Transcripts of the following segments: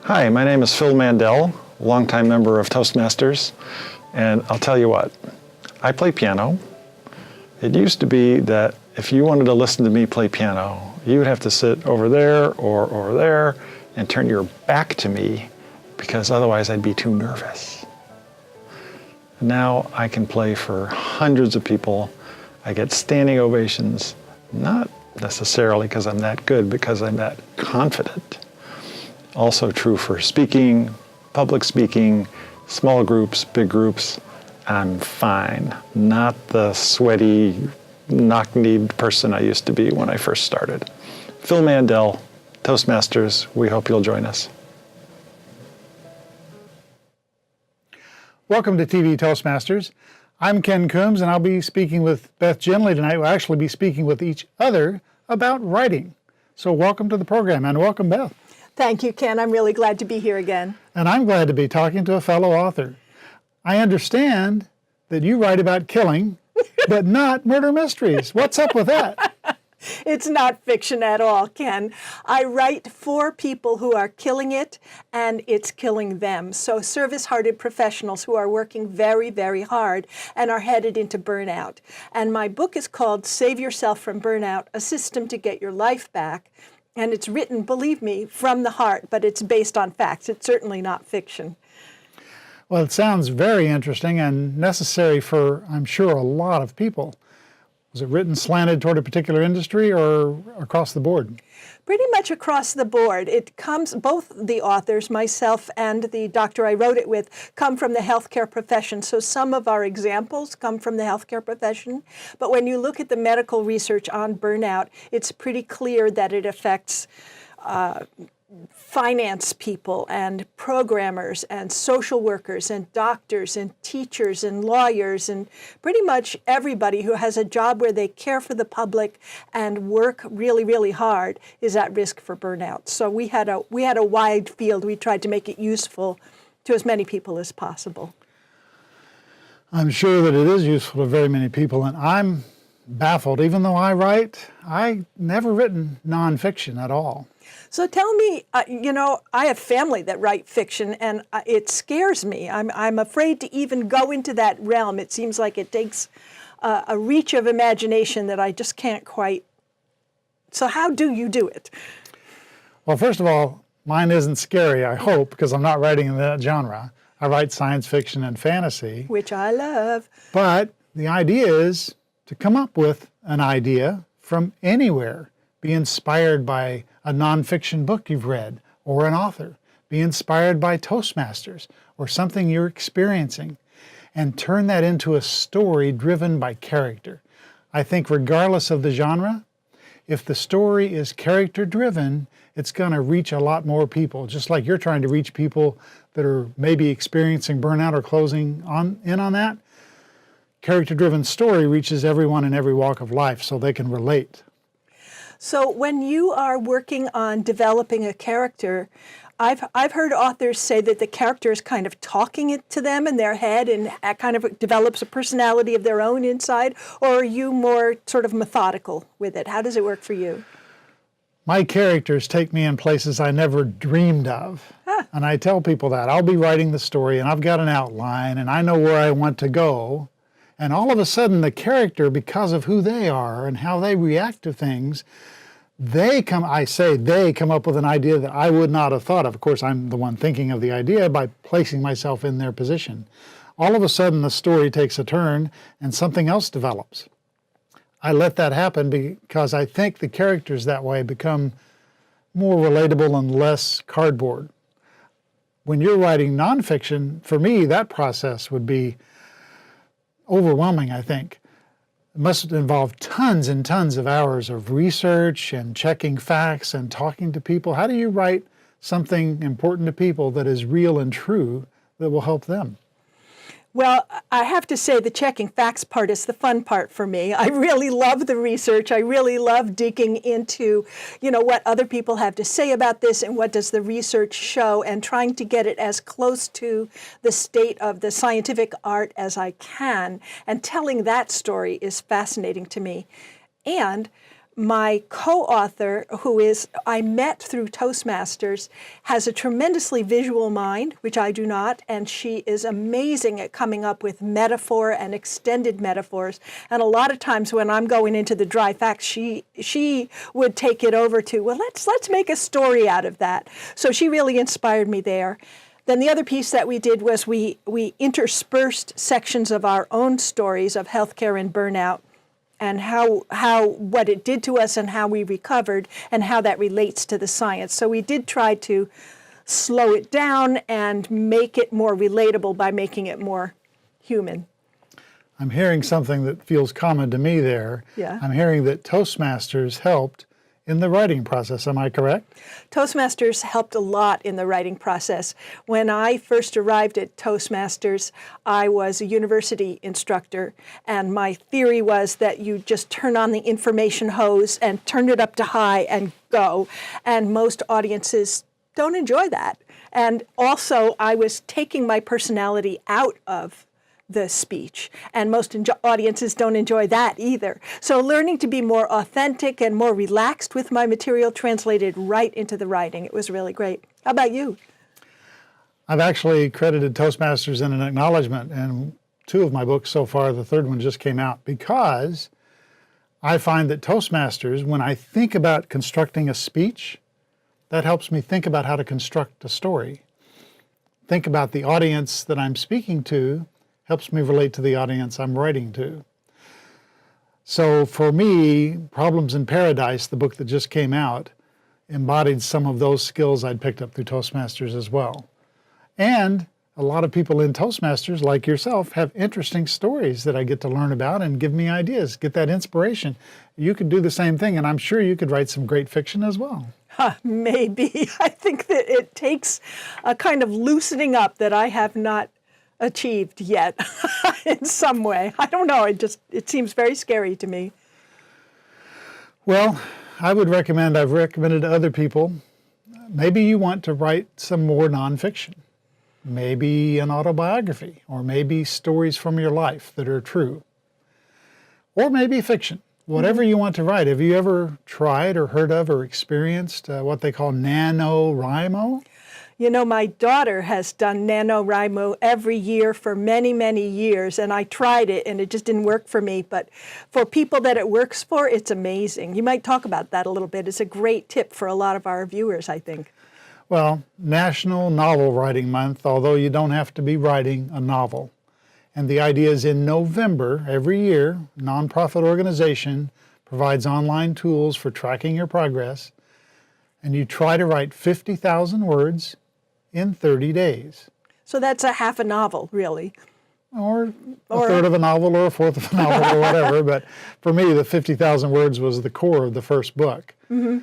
Hi, my name is Phil Mandel, longtime member of Toastmasters, and I'll tell you what, I play piano. It used to be that if you wanted to listen to me play piano, you would have to sit over there or over there and turn your back to me because otherwise I'd be too nervous. Now I can play for hundreds of people. I get standing ovations, not necessarily because I'm that good, because I'm that confident. Also true for speaking, public speaking, small groups, big groups. I'm fine. Not the sweaty, knock-kneed person I used to be when I first started. Phil Mandel, Toastmasters, we hope you'll join us. Welcome to TV Toastmasters. I'm Ken Coomes, and I'll be speaking with Beth Genley tonight. We'll actually be speaking with each other about writing. So welcome to the program, and welcome, Beth. Thank you, Ken. I'm really glad to be here again. And I'm glad to be talking to a fellow author. I understand that you write about killing, but not murder mysteries. What's up with that? It's not fiction at all, Ken. I write for people who are killing it, and it's killing them. So service-hearted professionals who are working very, very hard and are headed into burnout. And my book is called Save Yourself from Burnout, A System to Get Your Life Back. And it's written, believe me, from the heart, but it's based on facts. It's certainly not fiction. Well, it sounds very interesting and necessary for, I'm sure, a lot of people. Was it written slanted toward a particular industry or across the board? Pretty much across the board. It comes, both the authors, myself and the doctor I wrote it with, come from the healthcare profession. So some of our examples come from the healthcare profession. But when you look at the medical research on burnout, it's pretty clear that it affects finance people and programmers and social workers and doctors and teachers and lawyers and pretty much everybody who has a job where they care for the public and work really, really hard is at risk for burnout. So we had a wide field. We tried to make it useful to as many people as possible. I'm sure that it is useful to very many people, and I'm baffled. Even though I write, I've never written nonfiction at all. So tell me, I have family that write fiction, and it scares me. I'm afraid to even go into that realm. It seems like it takes a reach of imagination that I just can't quite. So how do you do it? Well, first of all, mine isn't scary, I hope, because I'm not writing in that genre. I write science fiction and fantasy. Which I love. But the idea is to come up with an idea from anywhere. Be inspired by a nonfiction book you've read or an author. Be inspired by Toastmasters or something you're experiencing, and turn that into a story driven by character. I think regardless of the genre, if the story is character driven, it's going to reach a lot more people, just like you're trying to reach people that are maybe experiencing burnout or closing in on that. Character driven story reaches everyone in every walk of life so they can relate. So when you are working on developing a character, I've heard authors say that the character is kind of talking it to them in their head and kind of develops a personality of their own inside, or are you more sort of methodical with it? How does it work for you? My characters take me in places I never dreamed of. And I tell people that. I'll be writing the story and I've got an outline and I know where I want to go. And all of a sudden, the character, because of who they are and how they react to things, they come up with an idea that I would not have thought of. Of course, I'm the one thinking of the idea by placing myself in their position. All of a sudden, the story takes a turn and something else develops. I let that happen because I think the characters that way become more relatable and less cardboard. When you're writing nonfiction, for me, that process would be overwhelming, I think. It must involve tons and tons of hours of research and checking facts and talking to people. How do you write something important to people that is real and true that will help them? Well, I have to say the checking facts part is the fun part for me. I really love the research. I really love digging into, what other people have to say about this and what does the research show, and trying to get it as close to the state of the scientific art as I can. And telling that story is fascinating to me. And my co-author, who I met through Toastmasters, has a tremendously visual mind, which I do not, and she is amazing at coming up with metaphor and extended metaphors. And a lot of times when I'm going into the dry facts, she would take it over to, well, let's make a story out of that. So she really inspired me there. Then the other piece that we did was we interspersed sections of our own stories of healthcare and burnout, and what it did to us and how we recovered and how that relates to the science. So we did try to slow it down and make it more relatable by making it more human. I'm hearing something that feels common to me there. Yeah. I'm hearing that Toastmasters helped in the writing process. Am I correct? Toastmasters helped a lot in the writing process. When I first arrived at Toastmasters, I was a university instructor, and my theory was that you just turn on the information hose and turn it up to high and go. And most audiences don't enjoy that. And also, I was taking my personality out of the speech, and most audiences don't enjoy that either. So learning to be more authentic and more relaxed with my material translated right into the writing. It was really great. How about you? I've actually credited Toastmasters in an acknowledgement in 2 of my books so far. The 3rd one just came out, because I find that Toastmasters, when I think about constructing a speech, that helps me think about how to construct a story. Think about the audience that I'm speaking to, helps me relate to the audience I'm writing to. So for me, Problems in Paradise, the book that just came out, embodied some of those skills I'd picked up through Toastmasters as well. And a lot of people in Toastmasters, like yourself, have interesting stories that I get to learn about and give me ideas, get that inspiration. You could do the same thing, and I'm sure you could write some great fiction as well. Maybe. I think that it takes a kind of loosening up that I have not achieved yet in some way. I don't know. It seems very scary to me. Well, I've recommended to other people, maybe you want to write some more nonfiction, maybe an autobiography, or maybe stories from your life that are true, or maybe fiction, whatever you want to write. Have you ever tried or heard of or experienced what they call NaNoWriMo? You know, my daughter has done NaNoWriMo every year for many, many years, and I tried it, and it just didn't work for me. But for people that it works for, it's amazing. You might talk about that a little bit. It's a great tip for a lot of our viewers, I think. Well, National Novel Writing Month, although you don't have to be writing a novel. And the idea is in November every year, a nonprofit organization provides online tools for tracking your progress, and you try to write 50,000 words in 30 days. So that's a half a novel, really. Or a third of a novel or a fourth of a novel or whatever. But for me, the 50,000 words was the core of the first book. Mm-hmm.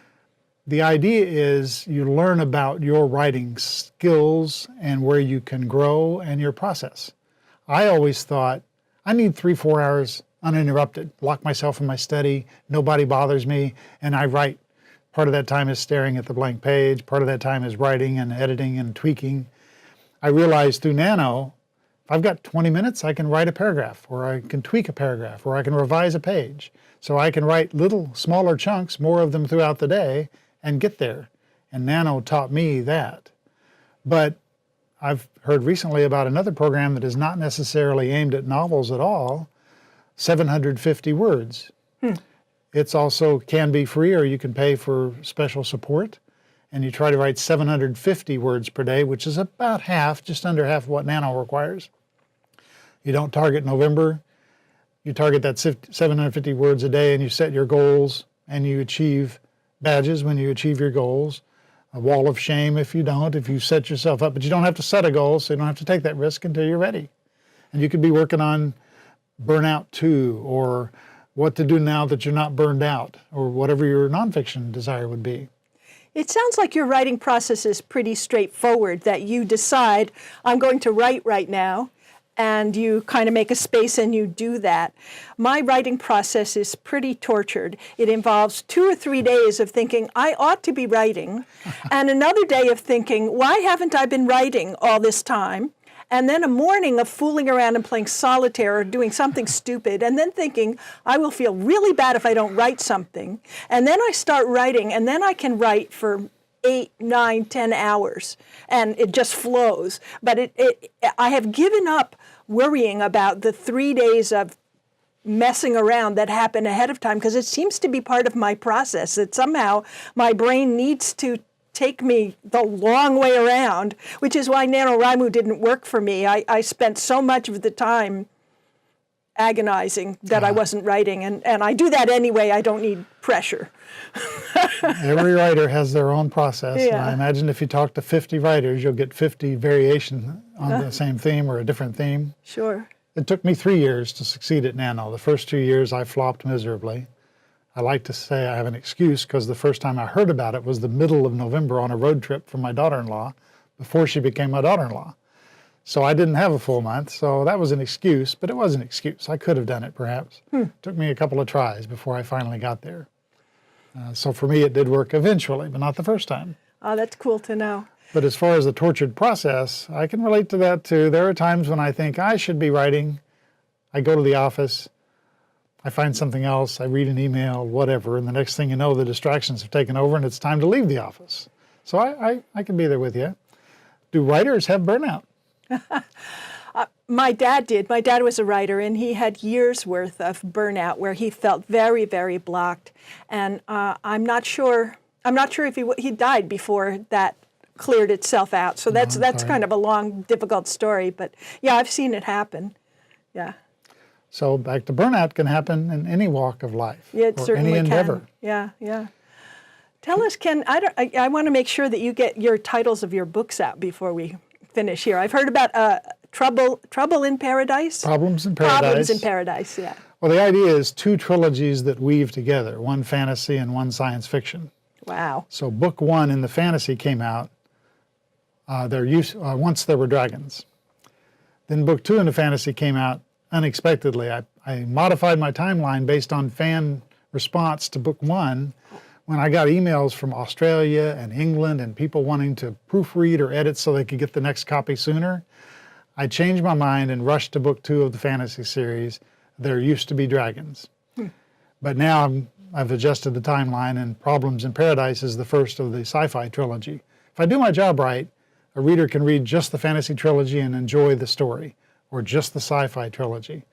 The idea is you learn about your writing skills and where you can grow and your process. I always thought, I need 3-4 hours uninterrupted, lock myself in my study, nobody bothers me, and I write. Part of that time is staring at the blank page. Part of that time is writing and editing and tweaking. I realized through Nano, if I've got 20 minutes, I can write a paragraph, or I can tweak a paragraph, or I can revise a page. So I can write little smaller chunks, more of them throughout the day, and get there. And Nano taught me that. But I've heard recently about another program that is not necessarily aimed at novels at all, 750 words. It's also can be free, or you can pay for special support. And you try to write 750 words per day, which is about half, just under half of what Nano requires. You don't target November. You target that 750 words a day, and you set your goals, and you achieve badges when you achieve your goals. A wall of shame if you don't, if you set yourself up. But you don't have to set a goal, so you don't have to take that risk until you're ready. And you could be working on Burnout 2, or what to do now that you're not burned out, or whatever your nonfiction desire would be. It sounds like your writing process is pretty straightforward, that you decide, I'm going to write right now, and you kind of make a space and you do that. My writing process is pretty tortured. It involves 2 or 3 days of thinking, I ought to be writing, and another day of thinking, why haven't I been writing all this time? and then a morning of fooling around and playing solitaire or doing something stupid, and then thinking, I will feel really bad if I don't write something. And then I start writing, and then I can write for 8, 9, 10 hours, and it just flows. But I have given up worrying about the 3 days of messing around that happen ahead of time, because it seems to be part of my process, that somehow my brain needs to take me the long way around, which is why NaNoWriMo didn't work for me. I spent so much of the time agonizing that I wasn't writing, and I do that anyway. I don't need pressure. Every writer has their own process. Yeah. And I imagine if you talk to 50 writers, you'll get 50 variations on the same theme or a different theme. Sure. It took me 3 years to succeed at Nano. The first 2 years I flopped miserably. I like to say I have an excuse because the first time I heard about it was the middle of November on a road trip from my daughter-in-law before she became my daughter-in-law. So I didn't have a full month, so that was an excuse, but it was an excuse. I could have done it perhaps. Took me a couple of tries before I finally got there. So for me it did work eventually, but not the first time. Oh, that's cool to know. But as far as the tortured process, I can relate to that too. There are times when I think I should be writing. I go to the office, I find something else, I read an email, whatever, and the next thing you know, the distractions have taken over and it's time to leave the office. So I can be there with you. Do writers have burnout? My dad did. My dad was a writer, and he had years worth of burnout where he felt very, very blocked. And I'm not sure if he died before that cleared itself out. So that's kind of a long, difficult story. But yeah, I've seen it happen. Yeah. So back to burnout can happen in any walk of life, Yeah, it or certainly any endeavor. Can. Yeah. Tell us, Ken. I want to make sure that you get your titles of your books out before we finish here. I've heard about Trouble in Paradise. Problems in Paradise. Problems in Paradise. Yeah. Well, the idea is 2 trilogies that weave together, one fantasy and one science fiction. Wow. So book 1 in the fantasy came out. Once there were dragons. Then book 2 in the fantasy came out unexpectedly. I modified my timeline based on fan response to book 1 when I got emails from Australia and England and people wanting to proofread or edit so they could get the next copy sooner. I changed my mind and rushed to book 2 of the fantasy series, There Used to Be Dragons. But now I've adjusted the timeline, and Problems in Paradise is the first of the sci-fi trilogy. If I do my job right, a reader can read just the fantasy trilogy and enjoy the story, or just the sci-fi trilogy.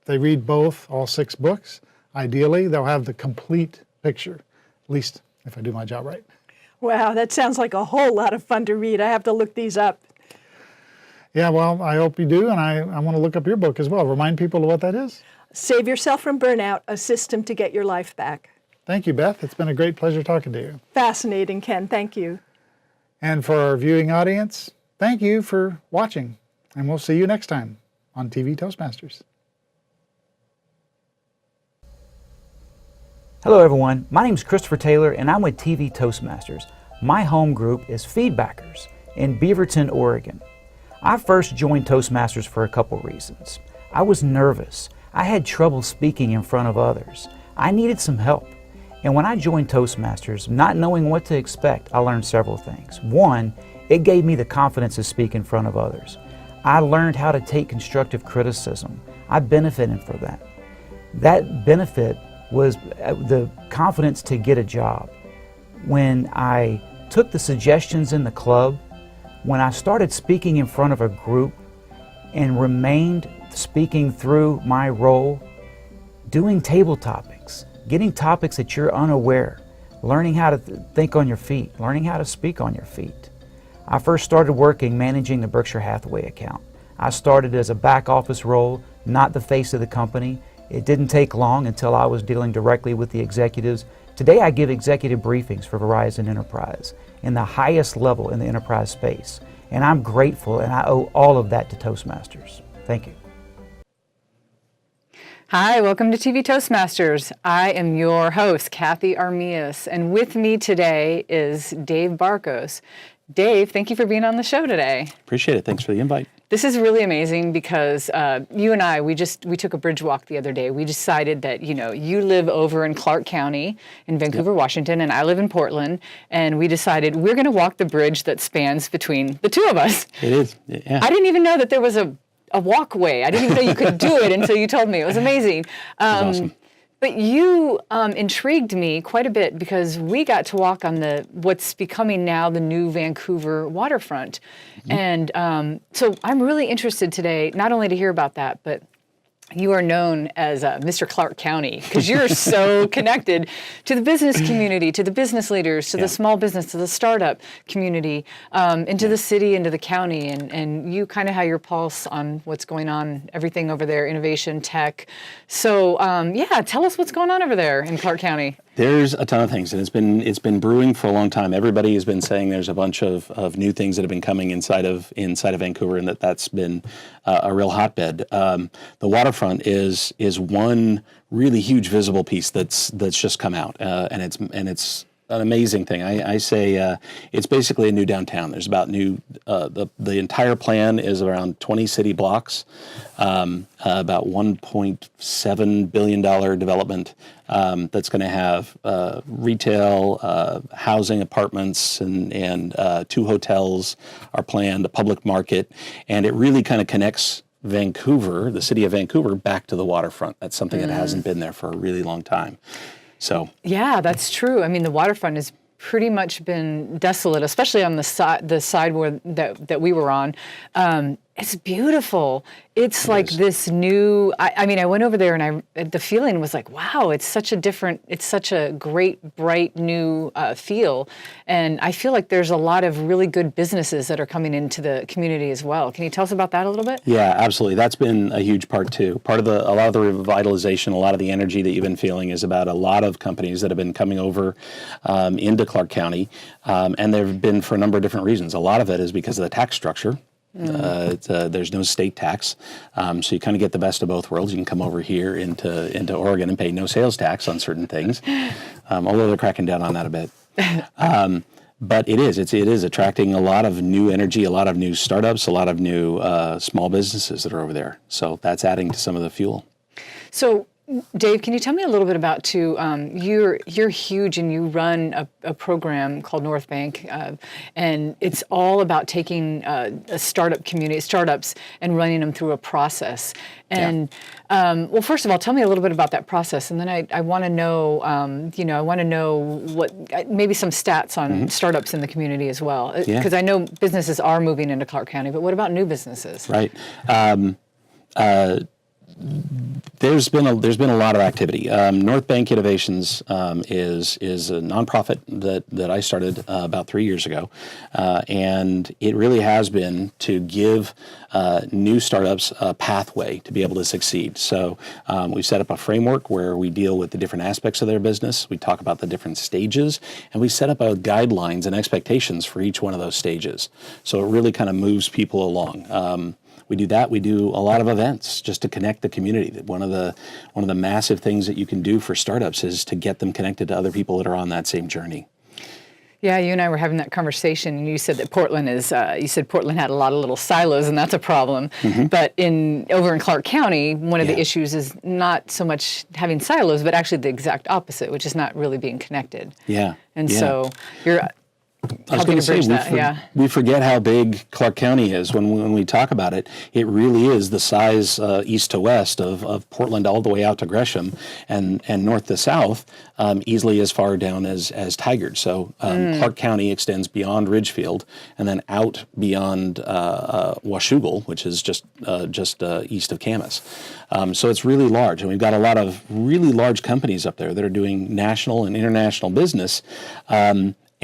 If they read both, all 6 books, ideally they'll have the complete picture, at least if I do my job right. Wow, that sounds like a whole lot of fun to read. I have to look these up. Yeah, well, I hope you do, and I want to look up your book as well. Remind people of what that is. Save Yourself from Burnout, A System to Get Your Life Back. Thank you, Beth. It's been a great pleasure talking to you. Fascinating, Ken. Thank you. And for our viewing audience, thank you for watching, and we'll see you next time on TV Toastmasters. Hello everyone, my name is Christopher Taylor and I'm with TV Toastmasters. My home group is Feedbackers in Beaverton, Oregon. I first joined Toastmasters for a couple reasons. I was nervous. I had trouble speaking in front of others. I needed some help. And when I joined Toastmasters, not knowing what to expect, I learned several things. One, it gave me the confidence to speak in front of others. I learned how to take constructive criticism. I benefited from that. That benefit was the confidence to get a job. When I took the suggestions in the club, when I started speaking in front of a group and remained speaking through my role, doing table topics, getting topics that you're unaware, learning how to think on your feet, learning how to speak on your feet. I first started working managing the Berkshire Hathaway account. I started as a back office role, not the face of the company. It didn't take long until I was dealing directly with the executives. Today I give executive briefings for Verizon Enterprise in the highest level in the enterprise space. And I'm grateful, and I owe all of that to Toastmasters. Thank you. Hi, welcome to TV Toastmasters. I am your host, Cathey Armillas, and with me today is Dave Barcos. Dave, thank you for being on the show today. Appreciate it. Thanks for the invite. This is really amazing because you and I, we took a bridge walk the other day. We decided that, you live over in Clark County in Vancouver, Washington, and I live in Portland. And we decided we're going to walk the bridge that spans between the two of us. It is, yeah. I didn't even know that there was a walkway. I didn't even know you could do it until you told me. It was amazing. That's awesome. But you intrigued me quite a bit because we got to walk on what's becoming now the new Vancouver waterfront. And so I'm really interested today, not only to hear about that, but you are known as Mr. Clark County because you're so connected to the business community, to the business leaders, to the small business, to the startup community, into the city, into the county, and you kind of have your pulse on what's going on, everything over there, innovation, tech. So tell us what's going on over there in Clark County. There's a ton of things, and it's been brewing for a long time. Everybody has been saying there's a bunch of new things that have been coming inside of Vancouver, and that's been a real hotbed. The waterfront is one really huge visible piece that's just come out, and it's an amazing thing. I say it's basically a new downtown. There's about the entire plan is around 20 city blocks, about $1.7 billion development that's going to have retail, housing, apartments, and 2 hotels are planned, a public market, and it really kind of connects Vancouver, the city of Vancouver, back to the waterfront. That's something that hasn't been there for a really long time. So yeah, that's true. I mean, the waterfront has pretty much been desolate, especially on the side where that we were on. It's beautiful. It's like this new. I mean, I went over there and the feeling was like, wow, it's such a great, bright new feel, and I feel like there's a lot of really good businesses that are coming into the community as well. Can you tell us about that a little bit? Yeah, absolutely. That's been a huge part too. Part of a lot of the revitalization, a lot of the energy that you've been feeling is about a lot of companies that have been coming over into Clark County, and they've been for a number of different reasons. A lot of it is because of the tax structure. There's no state tax, so you kind of get the best of both worlds. You can come over here into Oregon and pay no sales tax on certain things, although they're cracking down on that a bit. But it is attracting a lot of new energy, a lot of new startups, a lot of new small businesses that are over there. So that's adding to some of the fuel. So, Dave, can you tell me a little bit about you're huge and you run a program called North Bank, and it's all about taking a startups and running them through a process. And well, first of all, tell me a little bit about that process, and then I want to know, I want to know what maybe some stats on startups in the community as well, because I know businesses are moving into Clark County, but what about new businesses? Right. There's been a lot of activity. North Bank Innovations is a nonprofit that I started about 3 years ago, and it really has been to give new startups a pathway to be able to succeed. So we set up a framework where we deal with the different aspects of their business. We talk about the different stages, and we set up guidelines and expectations for each one of those stages. So it really kind of moves people along. We do that. We do a lot of events just to connect the community. One of the massive things that you can do for startups is to get them connected to other people that are on that same journey. Yeah, you and I were having that conversation, and you said that Portland had a lot of little silos, and that's a problem. But over in Clark County, one of the issues is not so much having silos, but actually the exact opposite, which is not really being connected. Yeah. And so you're I was going to say, we forget how big Clark County is when we talk about it. It really is the size east to west of Portland all the way out to Gresham, and north to south, easily as far down as Tigard. So Clark County extends beyond Ridgefield and then out beyond Washougal, which is just east of Camas. So it's really large, and we've got a lot of really large companies up there that are doing national and international business.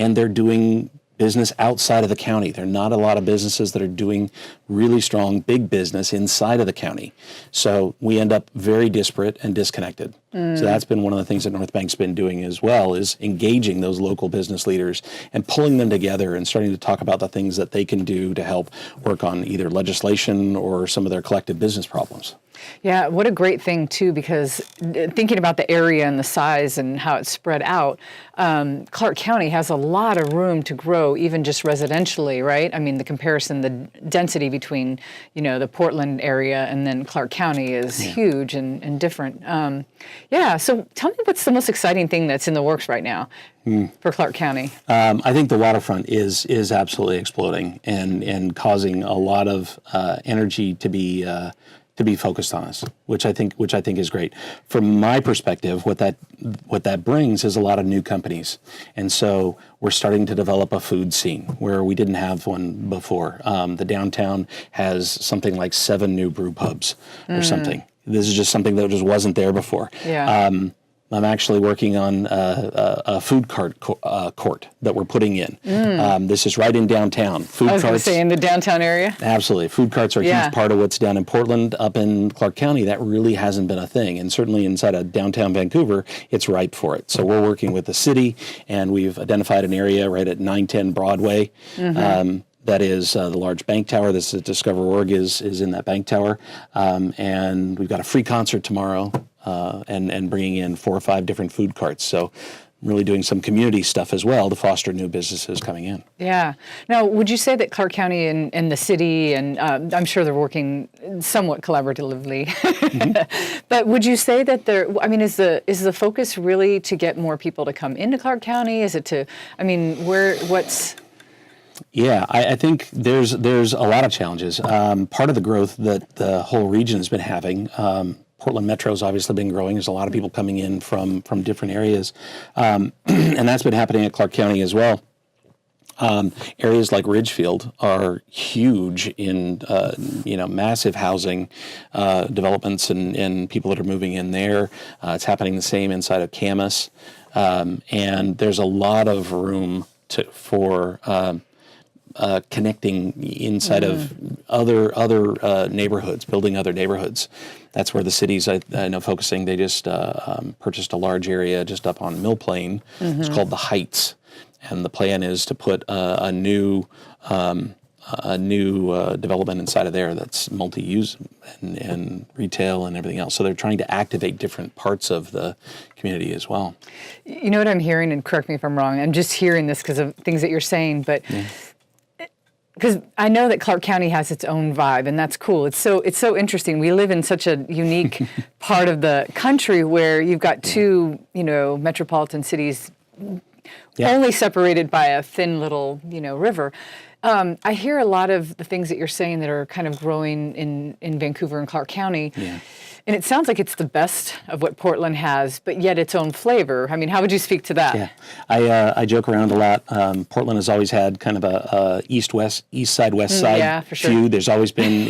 And they're doing business outside of the county. There are not a lot of businesses that are doing really strong, big business inside of the county. So we end up very disparate and disconnected. So that's been one of the things that North Bank's been doing as well, is engaging those local business leaders and pulling them together and starting to talk about the things that they can do to help work on either legislation or some of their collective business problems. Yeah, what a great thing, too, because thinking about the area and the size and how it's spread out, Clark County has a lot of room to grow, even just residentially, right? I mean, the density between, the Portland area and then Clark County is huge and different. So tell me what's the most exciting thing that's in the works right now for Clark County? I think the waterfront is absolutely exploding and causing a lot of energy to be focused on us, which I think is great. From my perspective, what that brings is a lot of new companies, and so we're starting to develop a food scene where we didn't have one before. The downtown has something like 7 new brew pubs or something. This is just something that just wasn't there before. Yeah. I'm actually working on a food cart court that we're putting in. This is right in downtown. Food I was going to carts, say in the downtown area. absolutely. Food carts are a huge part of what's down in Portland. Up in Clark County, that really hasn't been a thing. And certainly inside of downtown Vancouver, it's ripe for it. So we're working with the city, and we've identified an area right at 910 Broadway. That is the large bank tower. This is Discover Org is in that bank tower. And we've got a free concert tomorrow. And bringing in 4 or 5 different food carts. So really doing some community stuff as well to foster new businesses coming in. Yeah. Now, would you say that Clark County and the city, and I'm sure they're working somewhat collaboratively, but would you say that is the focus really to get more people to come into Clark County? Is it to, what's... Yeah, I think there's a lot of challenges. Part of the growth that the whole region has been having, Portland Metro's obviously been growing. There's a lot of people coming in from different areas, and that's been happening at Clark County as well. Areas like Ridgefield are huge in massive housing developments and people that are moving in there. It's happening the same inside of Camas, and there's a lot of room for connecting inside of other neighborhoods, building other neighborhoods. That's where the city's I know focusing. They just purchased a large area just up on Mill Plain. It's called the Heights, and the plan is to put a new development inside of there that's multi-use and retail and everything else. So they're trying to activate different parts of the community as well. You know what I'm hearing, and correct me if I'm wrong. I'm just hearing this because of things that you're saying, but. Because I know that Clark County has its own vibe, and that's cool. It's so interesting. We live in such a unique part of the country where you've got 2, metropolitan cities only separated by a thin little, river. I hear a lot of the things that you're saying that are kind of growing in Vancouver and Clark County. Yeah. And it sounds like it's the best of what Portland has, but yet its own flavor. How would you speak to that? Yeah, I joke around a lot. Portland has always had kind of a east side, west side feud. There's always been,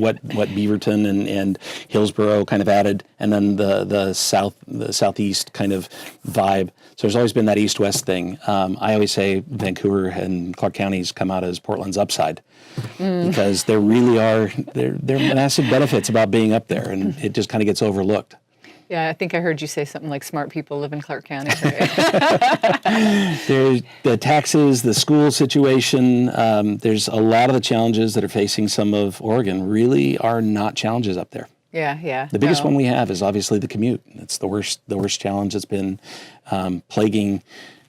what Beaverton and Hillsborough kind of added, and then the southeast kind of vibe. So there's always been that east-west thing. I always say Vancouver and Clark Counties come out as Portland's upside. Because there really are there are massive benefits about being up there, and it just kind of gets overlooked. Yeah, I think I heard you say something like smart people live in Clark County. Right? There's the taxes, the school situation. There's a lot of the challenges that are facing some of Oregon really are not challenges up there. Yeah. The biggest one we have is obviously the commute. It's the worst challenge that's been plaguing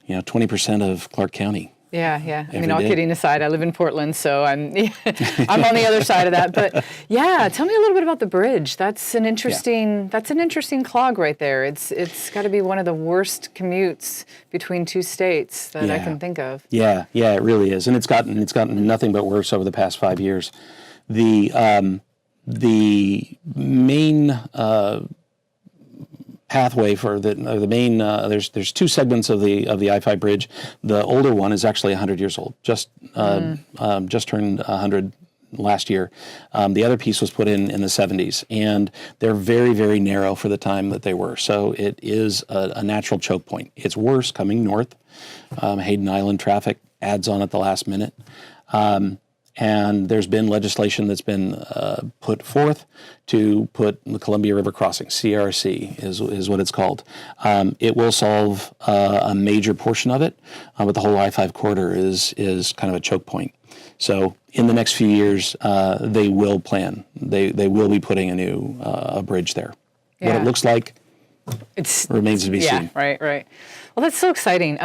20% of Clark County. Yeah. All kidding aside, I live in Portland, so I'm on the other side of that. But yeah, tell me a little bit about the bridge. That's an interesting clog right there. It's got to be one of the worst commutes between 2 states that I can think of. Yeah, it really is, and it's gotten nothing but worse over the past 5 years. The main pathway for the main there's 2 segments of the I-5 bridge. The older one is actually 100 years old, just turned 100 last year. The other piece was put in the 70s, and they're very, very narrow for the time that they were. So it is a natural choke point. It's worse coming north. Hayden Island traffic adds on at the last minute. And there's been legislation that's been put forth to put the Columbia River Crossing, CRC is what it's called. It will solve a major portion of it, but the whole I-5 corridor is kind of a choke point. So in the next few years, they will plan. They will be putting a new bridge there. Yeah. What it looks like remains to be seen. Right. Well, that's so exciting.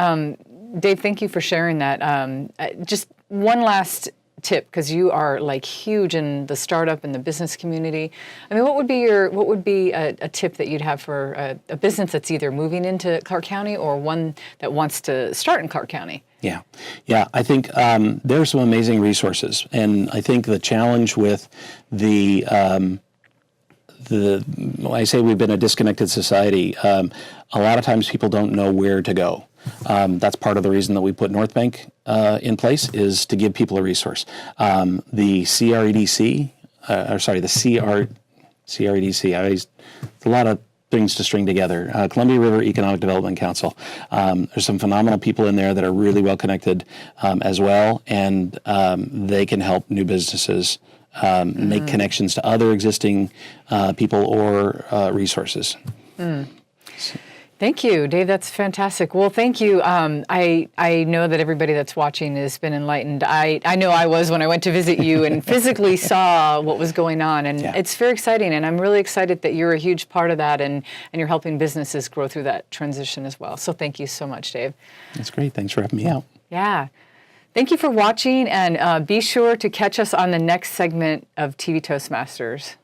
Dave, thank you for sharing that. Just one last tip, because you are like huge in the startup and the business community. I mean, what would be a tip that you'd have for a business that's either moving into Clark County or one that wants to start in Clark County? Yeah. I think there's some amazing resources, and I think the challenge with when I say we've been a disconnected society, a lot of times people don't know where to go. That's part of the reason that we put North Bank in place, is to give people a resource. The CREDC, CREDC, a lot of things to string together. Columbia River Economic Development Council. There's some phenomenal people in there that are really well connected as well, and they can help new businesses make connections to other existing people or resources. Thank you, Dave. That's fantastic. Well, thank you. I know that everybody that's watching has been enlightened. I know I was when I went to visit you and physically saw what was going on, and it's very exciting. And I'm really excited that you're a huge part of that, and you're helping businesses grow through that transition as well. So thank you so much, Dave. That's great. Thanks for having me out. Yeah. Thank you for watching, and be sure to catch us on the next segment of TV Toastmasters.